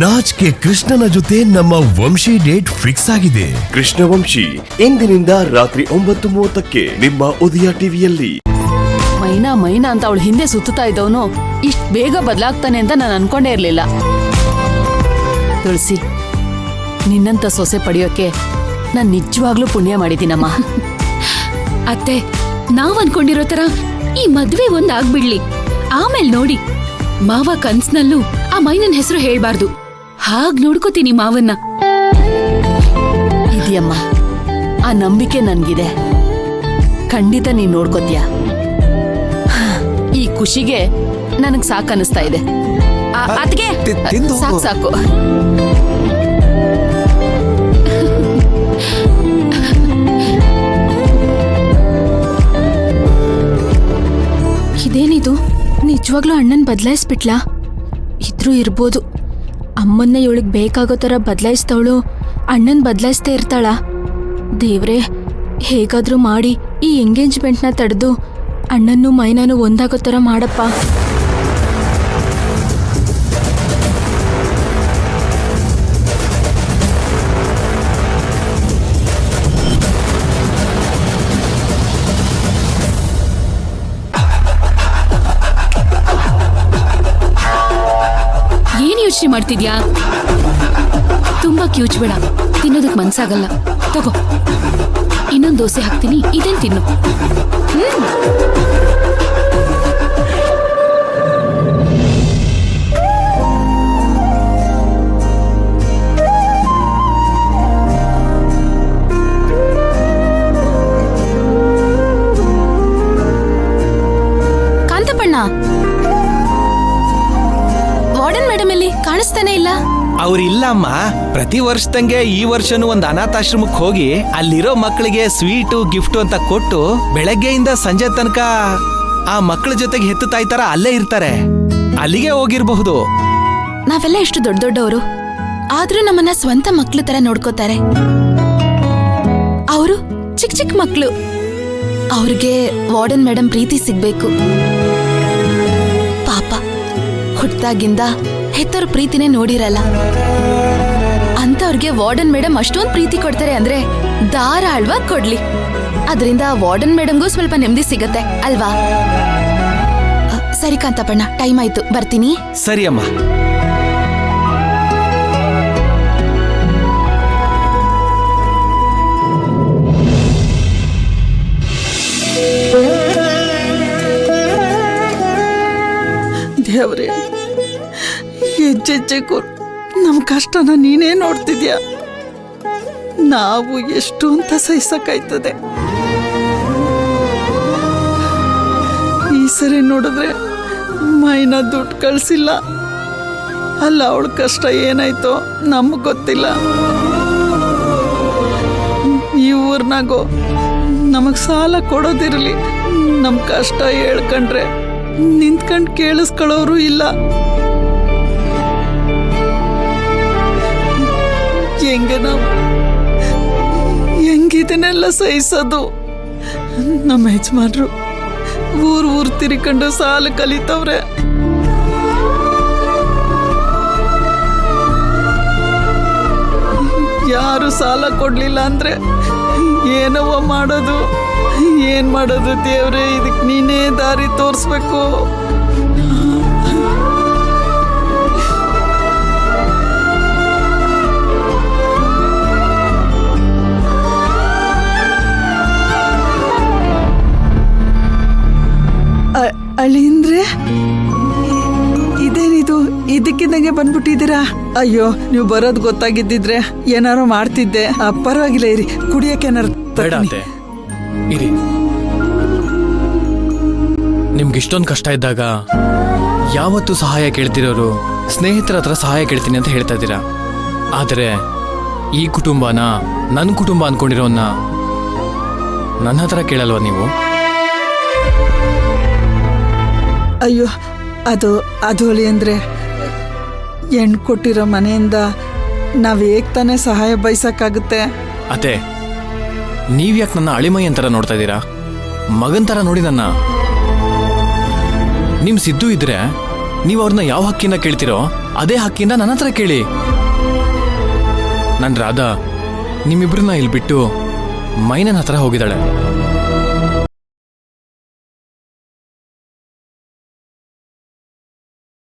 ನಾಚ್ಕೆ ಕೃಷ್ಣನ ಜೊತೆ ನಮ್ಮ ವಂಶಿ ಡೇಟ್ ಫಿಕ್ಸ್ ಆಗಿದೆ. ಕೃಷ್ಣವಂಶಿ ಇಂದಿನಿಂದ ರಾತ್ರಿ 9:30ಕ್ಕೆ ನಿಮ್ಮ ಉದಯ ಟಿವಿಯಲ್ಲಿ. ಮೈನಾ ಅಂತ ಅವಳು ಹಿಂದೆ ಸುತ್ತಾ ಇದ್ದವನು ಇಷ್ಟ ಬೇಗ ಬದಲಾಗ್ತಾನೆ ಅಂತ ನಾನು ಅನ್ಕೊಂಡೇ ಇರ್ಲಿಲ್ಲ. ತುಳಸಿ, ನಿನ್ನಂತ ಸೊಸೆ ಪಡೆಯೋಕೆ ನಾನ್ ನಿಜವಾಗ್ಲೂ ಪುಣ್ಯ ಮಾಡಿದ್ದೀನಮ್ಮ. ಅತ್ತೆ, ನಾವ್ ಅನ್ಕೊಂಡಿರೋ ತರ ಈ ಮದ್ವೆ ಒಂದಾಗ್ಬಿಡ್ಲಿ, ಆಮೇಲೆ ನೋಡಿ ಮಾವ ಕನ್ಸ್ನಲ್ಲೂ ಆ ಮೈನನ್ ಹೆಸರು ಹೇಳ್ಬಾರ್ದು. ಹಾಗ್ ನೋಡ್ಕೋತೀನಿ ಮಾವನ್ನ. ಇದೆಯಮ್ಮ, ಆ ನಂಬಿಕೆ ನನ್ಗಿದೆ. ಖಂಡಿತ ನೀನ್ ನೋಡ್ಕೋತೀಯ. ಈ ಖುಷಿಗೆ ನನಗ್ ಸಾಕನ್ನಿಸ್ತಾ ಇದೆ. ಅದ್ಗೆ ಸಾಕು. ಇದೇನಿದು? ನಿಜವಾಗ್ಲೂ ಅಣ್ಣನ್ ಬದಲಾಯಿಸ್ಬಿಟ್ಲಾ? ಇದ್ರೂ ಇರ್ಬೋದು. ಅಮ್ಮನ್ನ ಇವಳಿಗೆ ಬೇಕಾಗೋ ಥರ ಬದಲಾಯಿಸ್ತವಳು ಅಣ್ಣನ್ ಬದಲಾಯಿಸ್ತೇ ಇರ್ತಾಳ. ದೇವ್ರೆ, ಹೇಗಾದ್ರೂ ಮಾಡಿ ಈ ಎಂಗೇಜ್ಮೆಂಟ್ನ ತಡೆದು ಅಣ್ಣನ್ನು ಮೈನಾನು ಒಂದಾಗೋ ಥರ ಮಾಡಪ್ಪ. ಯೋಚನೆ ಮಾಡ್ತಿದ್ಯಾ? ತುಂಬಾ ಕ್ಯೂಚ್ಬೇಡ, ತಿನ್ನೋದಕ್ ಮನ್ಸಾಗಲ್ಲ. ತಗೋ, ಇನ್ನೊಂದು ದೋಸೆ ಹಾಕ್ತೀನಿ, ಇದೇನ್ ತಿನ್ನು. ಕಾಂತಪ್ಪಣ್ಣ, ವಾರ್ಡನ್ ಮೇಡಮ್ ಎಲ್ಲಿ ಕಾಣಿಸ್ತಾನೆ ಇಲ್ಲ? ಅವ್ರಿಲ್ಲ ಅಮ್ಮ. ಪ್ರತಿ ವರ್ಷದಂಗೆ ಈ ವರ್ಷನೂ ಒಂದು ಅನಾಥಾಶ್ರಮಕ್ಕೆ ಹೋಗಿ ಅಲ್ಲಿರೋ ಮಕ್ಕಳಿಗೆ ಸ್ವೀಟು ಗಿಫ್ಟು ಅಂತ ಕೊಟ್ಟು ಬೆಳಗ್ಗೆಯಿಂದ ಸಂಜೆ ತನಕ ಆ ಮಕ್ಕಳ ಜೊತೆಗೆ ಹೆತ್ತು ತಾಯಿ ತರ ಅಲ್ಲೇ ಇರ್ತಾರೆ. ಅಲ್ಲಿಗೆ ಹೋಗಿರಬಹುದು. ನಾವೆಲ್ಲ ಎಷ್ಟು ದೊಡ್ಡ ದೊಡ್ಡವರು, ಆದ್ರೂ ನಮ್ಮನ್ನ ಸ್ವಂತ ಮಕ್ಳು ತರ ನೋಡ್ಕೋತಾರೆ. ಅವರು ಚಿಕ್ಕ ಚಿಕ್ಕ ಮಕ್ಳು. ಅವ್ರಿಗೆ ವಾರ್ಡನ್ ಮೇಡಮ್ ಪ್ರೀತಿ ಸಿಗ್ಬೇಕು. ಪಾಪ, ಹುಟ್ಟಾಗಿಂದ ಹೆತ್ತವ್ರ ಪ್ರೀತಿನೇ ನೋಡಿರಲ್ಲ. ಅಂತವ್ರಿಗೆ ವಾರ್ಡನ್ ಮೇಡಮ್ ಅಷ್ಟೊಂದು ಪ್ರೀತಿ ಕೊಡ್ತಾರೆ ಅಂದ್ರೆ ಧಾರಾಳವಾಗಿ ಕೊಡ್ಲಿ. ಅದರಿಂದ ವಾರ್ಡನ್ ಮೇಡಮ್ಗೂ ಸ್ವಲ್ಪ ನೆಮ್ಮದಿ ಸಿಗತ್ತೆ ಅಲ್ವಾ? ಸರಿ ಕಾಂತಪ್ಪಣ್ಣ, ಟೈಮ್ ಆಯ್ತು, ಬರ್ತೀನಿ. ಸರಿ ಅಮ್ಮ. ದೇವ್ರೆ, ಹೆಜ್ಜೆಜ್ಜೆಗೂ ನಮ್ಮ ಕಷ್ಟನ ನೀನೇ ನೋಡ್ತಿದ್ಯಾ. ನಾವು ಎಷ್ಟು ಅಂತ ಸಹಿಸಕ್ಕಾಯ್ತದೆ. ಈ ಸರಿ ನೋಡಿದ್ರೆ ಮೈನಾ ದುಡ್ಡು ಕಳಿಸಿಲ್ಲ. ಅಲ್ಲ, ಅವಳ ಕಷ್ಟ ಏನಾಯ್ತೋ ನಮಗೆ ಗೊತ್ತಿಲ್ಲ. ಈ ಊರ್ನಾಗೋ ನಮಗ್ ಸಾಲ ಕೊಡೋದಿರಲಿ, ನಮ್ಮ ಕಷ್ಟ ಹೇಳ್ಕೊಂಡ್ರೆ ನಿಂತ್ಕೊಂಡು ಕೇಳಿಸ್ಕೊಳ್ಳೋರು ಇಲ್ಲ. ಹೆಂಗಿದನ್ನೆಲ್ಲ ಸಹಿಸೋದು? ನಮ್ಮ ಯಜಮಾನ್ರು ಊರ್ ತಿರ್ಕೊಂಡು ಸಾಲ ಕಲಿತವ್ರೆ. ಯಾರು ಸಾಲ ಕೊಡ್ಲಿಲ್ಲ ಅಂದ್ರೆ ಏನವ ಮಾಡೋದು? ಏನ್ ಮಾಡೋದು ದೇವ್ರೆ? ಇದಕ್ ನೀನೇ ದಾರಿ ತೋರಿಸ್ಬೇಕು. ಅಳಿಂದ್ರೆ, ಇದೇನಿದು? ಇದಕ್ಕಿದ್ದಂಗೆ ಬಂದ್ಬಿಟ್ಟಿದ್ದೀರಾ? ಅಯ್ಯೋ, ನೀವು ಬರೋದು ಗೊತ್ತಾಗಿದ್ದಿದ್ರೆ ಏನಾರು ಮಾಡ್ತಿದ್ದೆ. ಪರವಾಗಿಲ್ಲ, ಇರಿ, ಕುಡಿಯಕ್ಕೆ ಏನಾರು ಇರಿ. ನಿಮ್ಗೆ ಇಷ್ಟೊಂದು ಕಷ್ಟ ಇದ್ದಾಗ ಯಾವತ್ತೂ ಸಹಾಯ ಕೇಳ್ತಿರೋರು ಸ್ನೇಹಿತರ ಹತ್ರ ಸಹಾಯ ಕೇಳ್ತೀನಿ ಅಂತ ಹೇಳ್ತಾ ಇದ್ದೀರಾ. ಆದರೆ ಈ ಕುಟುಂಬನ ನನ್ನ ಕುಟುಂಬ ಅನ್ಕೊಂಡಿರೋನ್ನ ನನ್ನ ಹತ್ರ ಕೇಳಲ್ವಾ ನೀವು? ಅಯ್ಯೋ, ಅದು ಅಳಿ ಅಂದ್ರೆ, ಹೆಣ್ಣು ಕೊಟ್ಟಿರೋ ಮನೆಯಿಂದ ನಾವ್ ಹೇಗ್ ತಾನೇ ಸಹಾಯ ಬಯಸಕ್ಕಾಗುತ್ತೆ? ಅತ್ತೆ, ನೀವ್ಯಾಕೆ ನನ್ನ ಅಳಿಮೈ ಅಂತರ ನೋಡ್ತಾ ಇದ್ದೀರಾ? ಮಗನ್ ಥರ ನೋಡಿ ನನ್ನ. ನಿಮ್ ಸಿದ್ದು ಇದ್ರೆ ನೀವು ಅವ್ರನ್ನ ಯಾವ ಹಕ್ಕಿಂದ ಕೇಳ್ತಿರೋ ಅದೇ ಹಕ್ಕಿಂದ ನನ್ನ ಹತ್ರ ಕೇಳಿ. ನನ್ ರಾಧಾ ನಿಮ್ಮಿಬ್ರನ್ನ ಇಲ್ಲಿ ಬಿಟ್ಟು ಮೈನನ್ ಹತ್ರ ಹೋಗಿದ್ದಾಳೆ.